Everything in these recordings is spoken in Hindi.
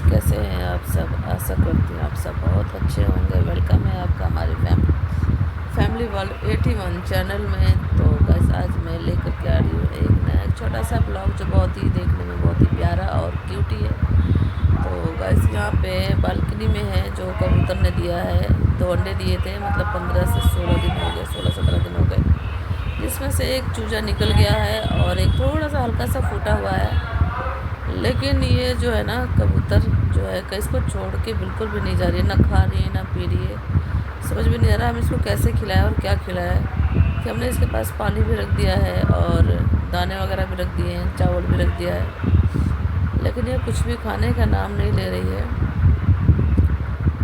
कैसे हैं आप सब। आशा करती हूँ आप सब बहुत अच्छे होंगे। वेलकम है आपका हमारे फैमिली वर्ल्ड 81 चैनल में। तो बस आज मैं लेकर के आ रही हूँ एक नया छोटा सा ब्लॉग जो बहुत ही देखने में बहुत ही प्यारा और क्यूटी है। तो गैस यहाँ पे बालकनी में है जो कबूतर ने दिया है, 2 अंडे दिए थे, मतलब 15 से 16 दिन हो गए, 16-17 दिन हो गए, जिसमें से एक चूजा निकल गया है और एक थोड़ा सा हल्का सा फूटा हुआ है। लेकिन ये जो है ना कबूतर जो है इसको छोड़ के बिल्कुल भी नहीं जा रही है, ना खा रही है ना पी रही है। समझ में नहीं आ रहा हम इसको कैसे खिलाएं और क्या खिलाएं। कि हमने इसके पास पानी भी रख दिया है और दाने वगैरह भी रख दिए हैं, चावल भी रख दिया है, लेकिन ये कुछ भी खाने का नाम नहीं ले रही है।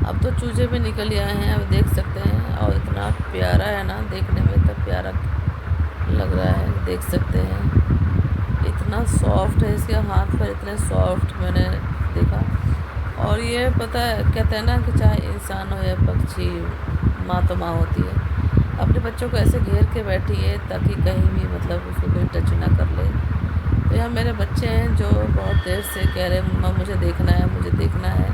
अब तो चूजे भी निकल आए हैं, अब देख सकते हैं। और इतना प्यारा है ना, देखने में इतना प्यारा लग रहा है, देख सकते हैं। इतना सॉफ्ट है, इसके हाथ पर इतने सॉफ्ट मैंने देखा। और ये पता है कहते हैं ना कि चाहे इंसान हो या पक्षी, माँ तो माँ होती है। अपने बच्चों को ऐसे घेर के बैठी है ताकि कहीं भी मतलब उसको कोई टच ना कर ले। तो यहाँ मेरे बच्चे हैं जो बहुत देर से कह रहे मम्मा मुझे देखना है, मुझे देखना है।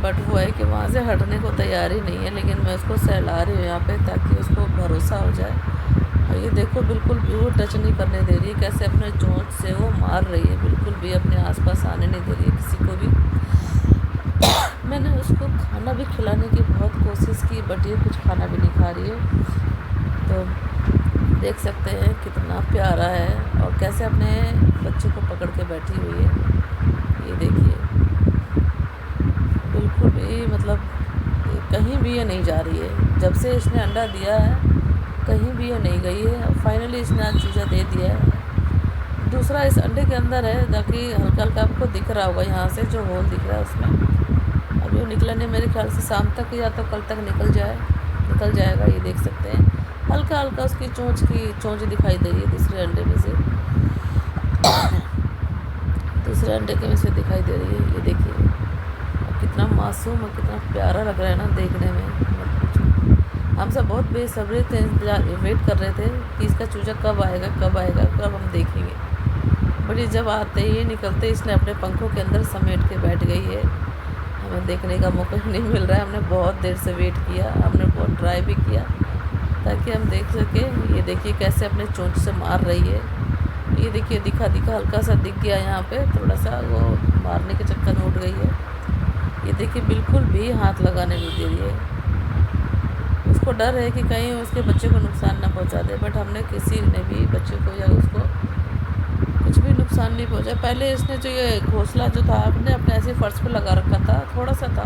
बट वो है कि वहाँ से हटने को तैयार ही नहीं है, लेकिन मैं उसको सहला रही हूँ यहाँ पे ताकि उसको भरोसा हो जाए। और ये देखो बिल्कुल भी वो टच नहीं करने दे रही है, कैसे अपने चोंच से वो मार रही है, बिल्कुल भी अपने आसपास आने नहीं दे रही है किसी को भी। मैंने उसको खाना भी खिलाने की बहुत कोशिश की, बट ये कुछ खाना भी नहीं खा रही है। तो देख सकते हैं कितना प्यारा है और कैसे अपने बच्चे को पकड़ के बैठी हुई है। ये देखिए बिल्कुल भी मतलब कहीं भी ये नहीं जा रही है। जब से इसने अंडा दिया है कहीं भी ये नहीं गई है। और फाइनली इसने आज चूजा दे दिया है। दूसरा इस अंडे के अंदर है, ताकि हल्का हल्का आपको दिख रहा होगा यहाँ से जो होल दिख रहा है उसमें। अब ये निकला नहीं, मेरे ख्याल से शाम तक या तो कल तक निकल जाएगा। ये देख सकते हैं हल्का हल्का उसकी चोंच दिखाई दे रही है दूसरे अंडे में से, दूसरे अंडे के में से दिखाई दे रही है। ये देखिए कितना मासूम और कितना प्यारा लग रहा है ना देखने में, मत पूछो। हम सब बहुत बेसब्री थे, इंतजार वेट कर रहे थे कि इसका चूजा कब आएगा कब हम देखेंगे। बट ये जब आते ही निकलते इसने अपने पंखों के अंदर समेट के बैठ गई है। हमें देखने का मौका नहीं मिल रहा है। हमने बहुत देर से वेट किया, हमने बहुत ट्राई भी किया ताकि हम देख सकें। ये देखिए कैसे अपने चोंच से मार रही है। ये देखिए दिखा हल्का सा दिख गया यहाँ पे, थोड़ा सा वो मारने के चक्कर में उठ गई है। ये देखिए बिल्कुल भी हाथ लगाने नहीं दे रही है। उसको डर है कि कहीं उसके बच्चे को नुकसान ना पहुंचा दे, बट हमने किसी ने भी बच्चे को या उसको कुछ भी नुकसान नहीं पहुंचा। पहले इसने जो ये घोंसला जो था आपने अपने ऐसे फर्श पर लगा रखा था, थोड़ा सा था,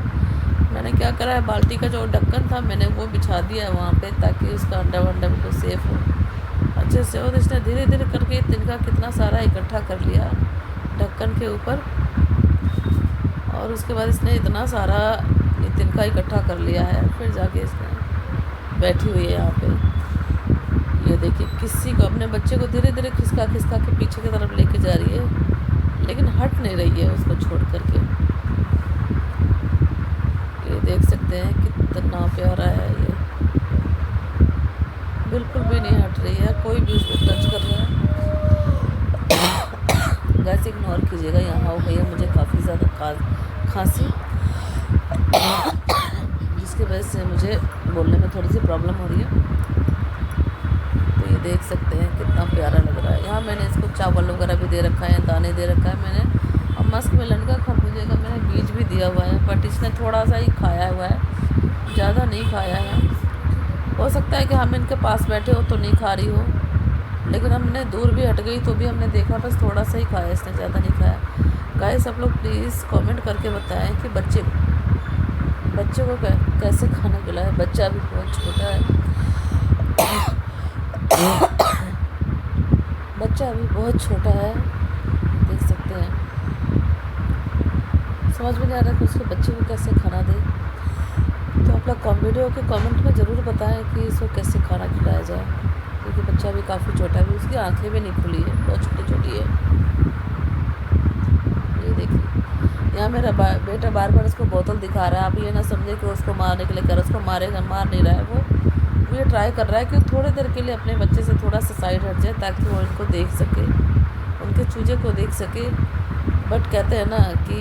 मैंने क्या करा है बाल्टी का जो ढक्कन था मैंने वो बिछा दिया है वहाँ पे, ताकि उसका अंडा वंडा बिल्कुल सेफ़ हो अच्छे से। और इसने धीरे धीरे करके तिनका कितना सारा इकट्ठा कर लिया ढक्कन के ऊपर। और उसके बाद इसने इतना सारा ये तिनका इकट्ठा कर लिया है, फिर जाके इसने बैठी हुई है यहाँ पे। ये देखिए किसी को अपने बच्चे को धीरे धीरे खिसका के पीछे की तरफ लेके जा रही है, लेकिन हट नहीं रही है उसको छोड़ करके। ये देख सकते हैं कितना प्यारा है ये, बिल्कुल भी नहीं हट रही है। कोई भी उसको टच कर रहा है गैस इग्नोर कीजिएगा। यहाँ हो गई है मुझे काफ़ी ज़्यादा खांसी, जिसकी वजह से मुझे बोलने में थोड़ी सी प्रॉब्लम हो रही है। तो ये देख सकते हैं कितना प्यारा लग रहा है। यहाँ मैंने इसको चावल वगैरह भी दे रखा है, दाने दे रखा है मैंने। और मस्क मेलन का खरबूजे का मैंने बीज भी दिया हुआ है, बट इसने थोड़ा सा ही खाया हुआ है, ज़्यादा नहीं खाया है। हो सकता है कि हम इनके पास बैठे हो तो नहीं खा रही हो, लेकिन हमने दूर भी हट गई तो भी हमने देखा बस थोड़ा सा ही खाया, इसने ज़्यादा नहीं खाया। गाइस सब लोग प्लीज़ कमेंट करके बताएं कि बच्चे को कैसे खाना खिलाए। बच्चा भी बहुत छोटा है, बच्चा अभी बहुत छोटा है, देख सकते हैं। समझ में नहीं आ रहा कि उसके बच्चे को कैसे खाना दे। तो आप लोग वीडियो के कमेंट में ज़रूर बताएं कि इसको कैसे खाना खिलाया जाए, क्योंकि बच्चा भी काफ़ी छोटा है, उसकी आंखें भी नहीं खुली है, बहुत छोटी है। ये देखिए यहाँ मेरा बेटा बार बार उसको बोतल दिखा रहा है। आप ये ना समझे कि उसको मारने के लिए कर, उसको मारेगा, मार नहीं रहा है वो ये ट्राई कर रहा है कि थोड़ी देर के लिए अपने बच्चे से थोड़ा सा साइड हट जाए ताकि वो इनको देख सके, उनके चूजे को देख सके। बट कहते हैं ना कि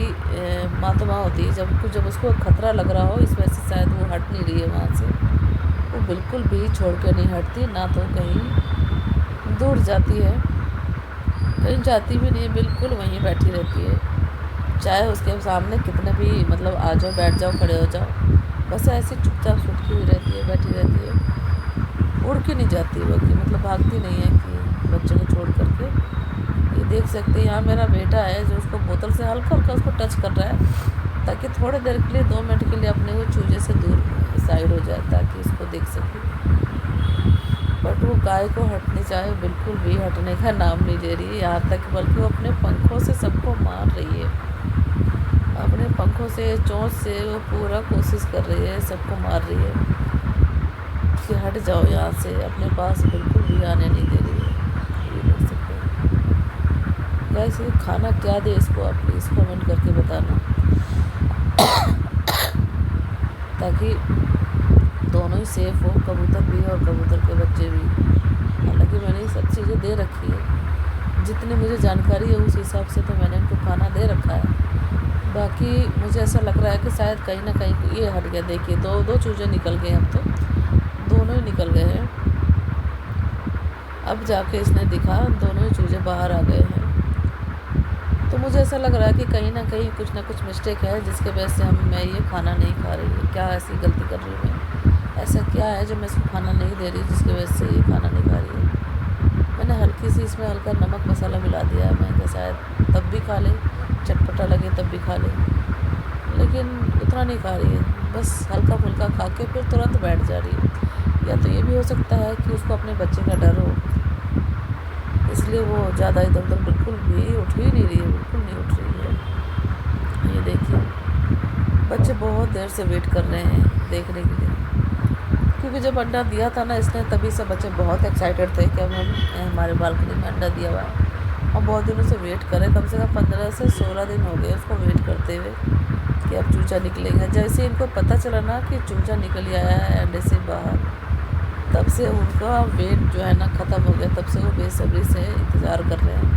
माँ तो माँ होती है, जब उसको खतरा लग रहा हो, इस वजह से शायद वो हट नहीं रही है वहाँ से। वो बिल्कुल भी छोड़ कर नहीं हटती, ना तो कहीं दूर जाती है, कहीं जाती भी नहीं है, बिल्कुल वहीं बैठी रहती है। चाहे उसके सामने कितने भी मतलब आ जाओ, बैठ जाओ, खड़े हो जाओ, बस ऐसे चुपचाप सुटकी हुई रहती है, बैठी रहती है। उड़ के नहीं जाती वो, कि मतलब भागती नहीं है कि बच्चे को छोड़ करके। ये देख सकते हैं, यहाँ मेरा बेटा है जो उसको बोतल से हल्का हल्का उसको टच कर रहा है, ताकि थोड़ी देर के लिए 2 मिनट के लिए अपने वो चूजे से दूर साइड हो जाए, ताकि इसको देख सके। बट वो गाय को हटनी चाहे, बिल्कुल भी हटने का नाम नहीं ले रही है, यहाँ तक बल्कि वो अपने पंखों से सबको मार रही है। अपने पंखों से, चोंच से वो पूरा कोशिश कर रही है, सबको मार रही है कि हट जाओ यहाँ से, अपने पास बिल्कुल भी आने नहीं दे रही है। ये देख सकते हैं। वैसे खाना क्या दे इसको, आप प्लीज़ कमेंट करके बताना, ताकि दोनों ही सेफ हो, कबूतर भी और कबूतर के बच्चे भी। हालांकि मैंने ये सब चीज़ें दे रखी है, जितनी मुझे जानकारी है उस हिसाब से तो मैंने इनको खाना दे रखा है। बाकी मुझे ऐसा लग रहा है कि शायद कहीं ना कहीं ये हट गया। देखिए, दो चूजे निकल गए, अब तो दोनों ही निकल गए हैं। अब जाके इसने दिखा, दोनों ही चूजे बाहर आ गए हैं। तो मुझे ऐसा लग रहा है कि कहीं ना कहीं कुछ ना कुछ मिस्टेक है, जिसके वजह से मैं ये खाना नहीं खा रही है। क्या ऐसी गलती कर रही हूँ मैं, ऐसा क्या है जो मैं इसको खाना नहीं दे रही, जिसकी वजह से ये खाना नहीं खा रही है। मैंने हल्की सी इसमें हल्का नमक मसाला मिला दिया है, मैं शायद तब भी खा ले, चटपटा लगे तब भी खा ले, लेकिन उतना नहीं खा रही है। बस हल्का फुल्का खा के फिर तुरंत बैठ जा रही है। या तो ये भी हो सकता है कि उसको अपने बच्चे का डर हो, इसलिए वो ज़्यादा इधर उधर बिल्कुल भी उठ ही नहीं रही है, बिल्कुल नहीं उठ रही है। ये देखिए, बच्चे बहुत देर से वेट कर रहे हैं देखने के लिए, क्योंकि जब अंडा दिया था ना इसने, तभी से बच्चे बहुत एक्साइटेड थे कि अब हमारे बालकनी में अंडा दिया हुआ है। और बहुत दिनों से वेट कर रहे, कम से कम 15 से 16 दिन हो गए उसको वेट करते हुए कि अब चूजा निकलेगा। जैसे इनको पता चला ना कि चूजा निकल ही आया है अंडे से बाहर, तब से उनका वेट जो है ना ख़त्म हो गया। तब से वो बेसब्री से इंतज़ार कर रहे हैं,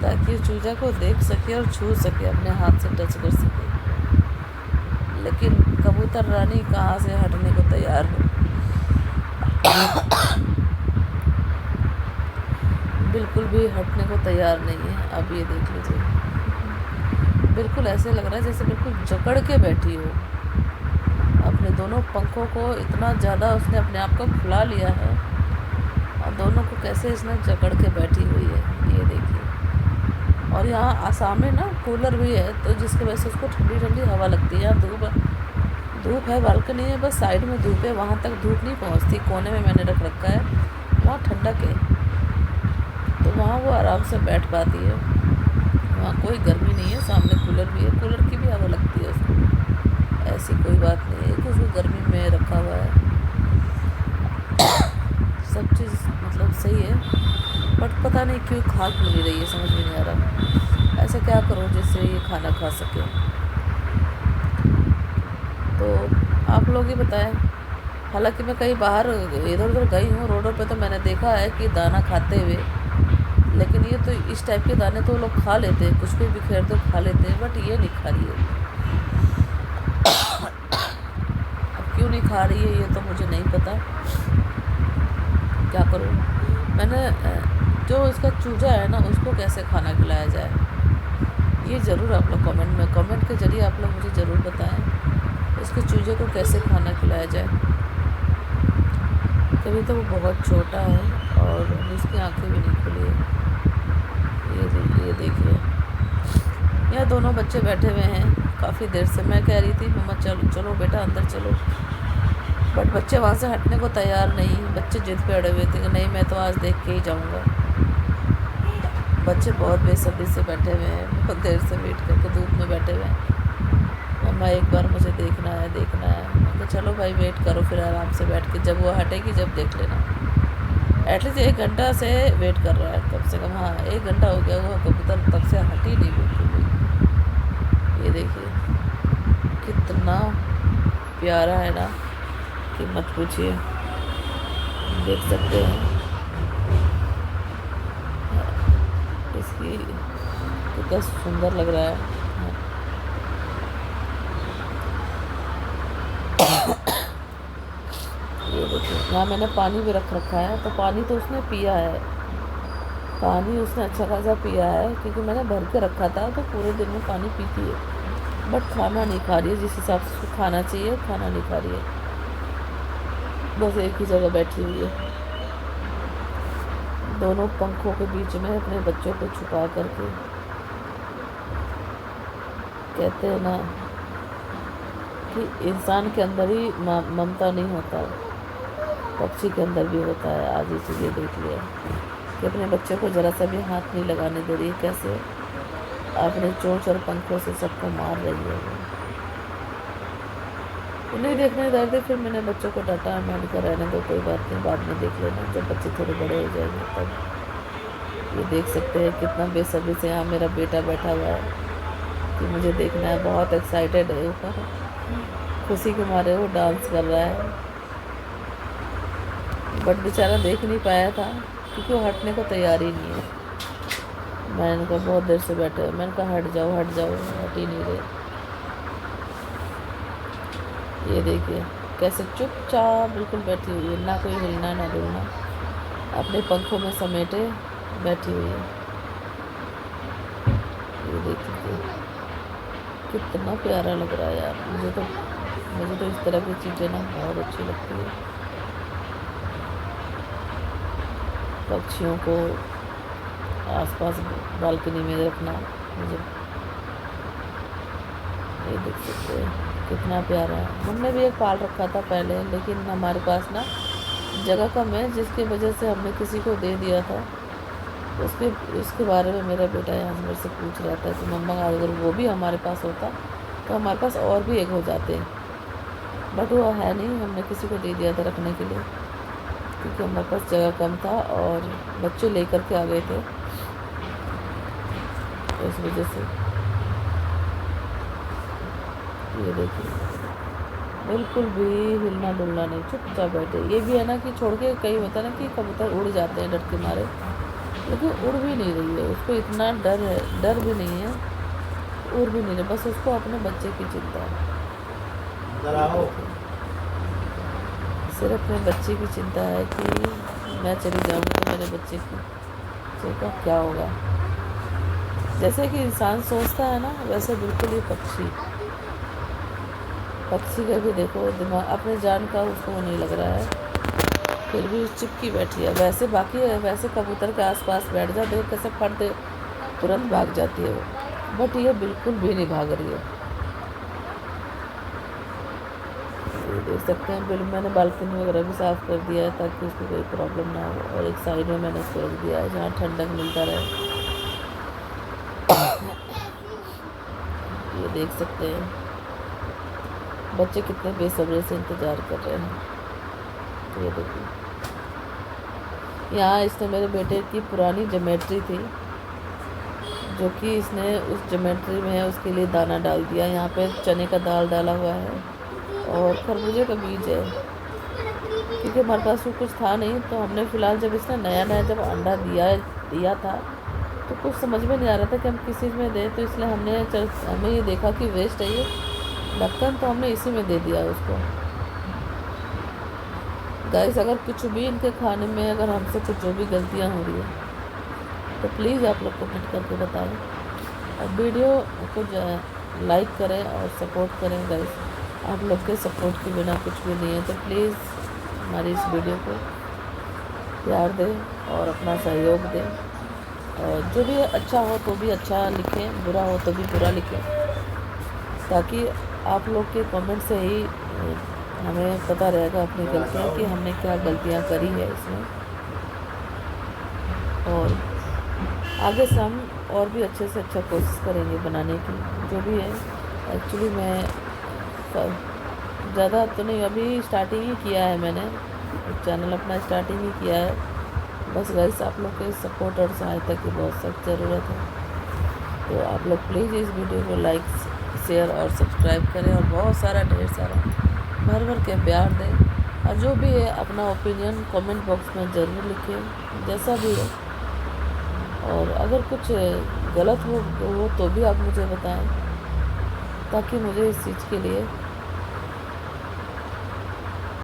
ताकि चूजा को देख सके और छू सके, अपने हाथ से टच कर सके। लेकिन कबूतर रानी कहाँ से हटने को तैयार हो, बिल्कुल भी हटने को तैयार नहीं है। अब ये देख लीजिए, बिल्कुल ऐसे लग रहा है जैसे बिल्कुल जकड़ के बैठी हो। अपने दोनों पंखों को इतना ज़्यादा उसने अपने आप को फुला लिया है, और दोनों को कैसे इसने जकड़ के बैठी हुई है, ये देखिए। और यहाँ सामने ना कूलर भी है, तो जिसकी वजह से उसको ठंडी ठंडी हवा लगती है। यहाँ धूप है, बालकनी है, बस साइड में धूप है, वहाँ तक धूप नहीं पहुँचती। कोने में मैंने रख रखा है, वहाँ ठंडक है, तो वहाँ वो आराम से बैठ पाती है। वहाँ कोई गर्मी नहीं है, सामने कूलर भी है, कूलर की भी हवा लगती है उसको, ऐसी कोई बात नहीं है कि उसको गर्मी में रखा हुआ है। सब चीज़ मतलब सही है, बट पता नहीं क्यों खा क्यों नहीं रही है, समझ में नहीं आ रहा। ऐसा क्या करूँ जिससे ये खाना खा सके, तो आप लोग ही बताएं। हालांकि मैं कहीं बाहर इधर उधर गई हूँ रोडों पे, तो मैंने देखा है कि दाना खाते हुए, लेकिन ये तो इस टाइप के दाने तो लोग खा लेते हैं, कुछ भी बिखेर दो खा लेते हैं, बट ये नहीं खा रही है। अब क्यों नहीं खा रही है ये तो मुझे नहीं पता, क्या करूँ। मैंने जो इसका चूजा है ना, उसको कैसे खाना खिलाया जाए, ये ज़रूर आप लोग कमेंट के ज़रिए आप लोग मुझे ज़रूर बताएं, इसके चूजे को कैसे खाना खिलाया जाए। कभी तो वो बहुत छोटा है और उसकी आंखें भी नहीं खुली है। ये देखिए, यहाँ दोनों बच्चे बैठे हुए हैं काफ़ी देर से। मैं कह रही थी मम्मा चलो चलो बेटा अंदर चलो, बट बच्चे वहाँ से हटने को तैयार नहीं। बच्चे जिद पे अड़े हुए थे कि नहीं मैं तो आज देख के ही जाऊँगा। बच्चे बहुत बेसब्री से बैठे हुए हैं, बहुत देर से वेट करके धूप में बैठे हुए हैं। मम्मा एक बार मुझे देखना है। मैं कहा चलो भाई वेट करो, फिर आराम से बैठ के जब वो हटेगी जब देख लेना। एटलीस्ट 1 घंटा से वेट कर रहा है कम से कम। हाँ 1 घंटा हो गया वो कबूतर तब से हट ही नहीं बिल्कुल भी। ये देखिए कितना प्यारा है ना कि मत पूछिए, देख सकते हैं इसकी कितना सुंदर लग रहा है। ये देखिए, यहाँ मैंने पानी भी रख रखा है, तो पानी तो उसने पिया है, पानी उसने अच्छा खासा पिया है, क्योंकि मैंने भर के रखा था, तो पूरे दिन में पानी पीती है। बट खाना नहीं खा रही है, जिस हिसाब से उसको खाना चाहिए खाना नहीं खा रही है, बस एक ही जगह बैठी हुई है, दोनों पंखों के बीच में अपने बच्चों को छुपा करके। कहते हैं ना कि इंसान के अंदर ही ममता नहीं होता, पक्षी के अंदर भी होता है। आज ये चीज़ें देख लिया कि अपने बच्चों को ज़रा सा भी हाथ नहीं लगाने दे रही है, कैसे अपने चोंच और पंखों से सबको मार रही है वो। नहीं देखने दे रहे, फिर मैंने बच्चों को डांटा, मैंने कहा रहने दो, कोई बात नहीं, बाद में देख लेना जब बच्चे थोड़े बड़े हो जाएंगे तब। ये देख सकते हैं कितना बेसब्री से यहाँ मेरा बेटा बैठा हुआ है कि मुझे देखना है, बहुत एक्साइटेड है वो, खुशी के मारे वो डांस कर रहा है। बट बेचारा देख नहीं पाया था, क्योंकि वो हटने को तैयार ही नहीं है। मैंने कहा बहुत देर से बैठे, मैंने कहा हट जाओ हट जाओ, हट ही नहीं रहे। ये देखिए कैसे चुपचाप बिल्कुल बैठी हुई है, ना कोई हिलना ना डुलना, अपने पंखों में समेटे बैठी हुई है। ये देखिए कितना प्यारा लग रहा है यार, मुझे तो इस तरह की चीज़ें ना बहुत अच्छी लगती है। पक्षियों को आसपास बालकनी में रखना मुझे, ये देख सकते हैं कितना प्यारा है। हमने भी एक पाल रखा था पहले, लेकिन हमारे पास ना जगह कम है, जिसकी वजह से हमने किसी को दे दिया था। उसके बारे में मेरा बेटा यहाँ मेरे से पूछ रहा था कि मम्मा अगर वो भी हमारे पास होता तो हमारे पास और भी एक हो जाते हैं, बट वो है नहीं, हमने किसी को दे दिया था रखने के लिए, क्योंकि हमारे पास जगह कम था और बच्चे लेकर के आ गए थे, तो इस वजह से। ये देखिए बिल्कुल भी हिलना डुलना नहीं, चुपचाप बैठे। ये भी है ना कि छोड़ के, कई होता है ना कि कबूतर उड़ जाते हैं डर के मारे, लेकिन उड़ भी नहीं रही है, उसको इतना डर है, डर भी नहीं है, उड़ भी नहीं है, बस उसको अपने बच्चे की चिंता है, सिर्फ अपने बच्चे की चिंता है कि मैं चली जाऊँगी तो मेरे बच्चे का क्या होगा। जैसे कि इंसान सोचता है ना, वैसे बिल्कुल ही पक्षी का भी देखो दिमाग, अपने जान का उसको नहीं लग रहा है, फिर भी चिपकी बैठी है। वैसे कबूतर के आसपास बैठ जा, देखो कैसे फट दे तुरंत भाग जाती है वो, बट ये बिल्कुल भी नहीं भाग रही है। ये देख सकते हैं, बिल्कुल मैंने बालकनी वगैरह भी साफ़ कर दिया है ताकि उसको कोई प्रॉब्लम ना हो, और एक साइड में मैंने उसको रख दिया है जहाँ ठंडक मिलता रहे। ये देख सकते हैं बच्चे कितने बेसब्री से इंतज़ार कर रहे हैं। तो ये देखिए, यहाँ इसने मेरे बेटे की पुरानी ज्योमेट्री थी, जो कि इसने उस ज्योमेट्री में उसके लिए दाना डाल दिया। यहाँ पे चने का दाल डाला हुआ है और खरबूजे का बीज है, क्योंकि हमारे पास वो कुछ था नहीं, तो हमने फ़िलहाल जब इसने नया जब अंडा दिया था तो कुछ समझ में नहीं आ रहा था कि हम किस चीज़ में दें, तो इसलिए हमें ये देखा कि वेस्ट है ये ढक्कन, तो हमने इसी में दे दिया उसको। गाइस अगर कुछ भी इनके खाने में अगर हमसे कुछ जो भी गलतियाँ हो रही है तो प्लीज़ आप लोग कमेंट करके बताएं, और वीडियो को लाइक करें और सपोर्ट करें। गाइस आप लोग के सपोर्ट के बिना कुछ भी नहीं है, तो प्लीज़ हमारी इस वीडियो को प्यार दें और अपना सहयोग दें, और जो भी अच्छा हो तो भी अच्छा लिखें, बुरा हो तो भी बुरा लिखें, ताकि आप लोग के कमेंट से ही हमें पता रहेगा अपनी गलतियाँ कि हमने क्या गलतियाँ करी है इसमें, और आगे से हम और भी अच्छे से अच्छा कोशिश करेंगे बनाने की। जो भी है एक्चुअली मैं ज़्यादा तो नहीं, अभी स्टार्टिंग ही किया है मैंने, चैनल अपना स्टार्टिंग ही किया है, बस गाइस आप लोग के सपोर्ट और सहायता की बहुत सख्त ज़रूरत है। तो आप लोग प्लीज़ इस वीडियो को लाइक शेयर और सब्सक्राइब करें, और बहुत सारा ढेर सारा भर के प्यार दें, और जो भी है अपना ओपिनियन कमेंट बॉक्स में ज़रूर लिखें, जैसा भी है और अगर कुछ गलत हो तो भी आप मुझे बताएं, ताकि मुझे इस चीज़ के लिए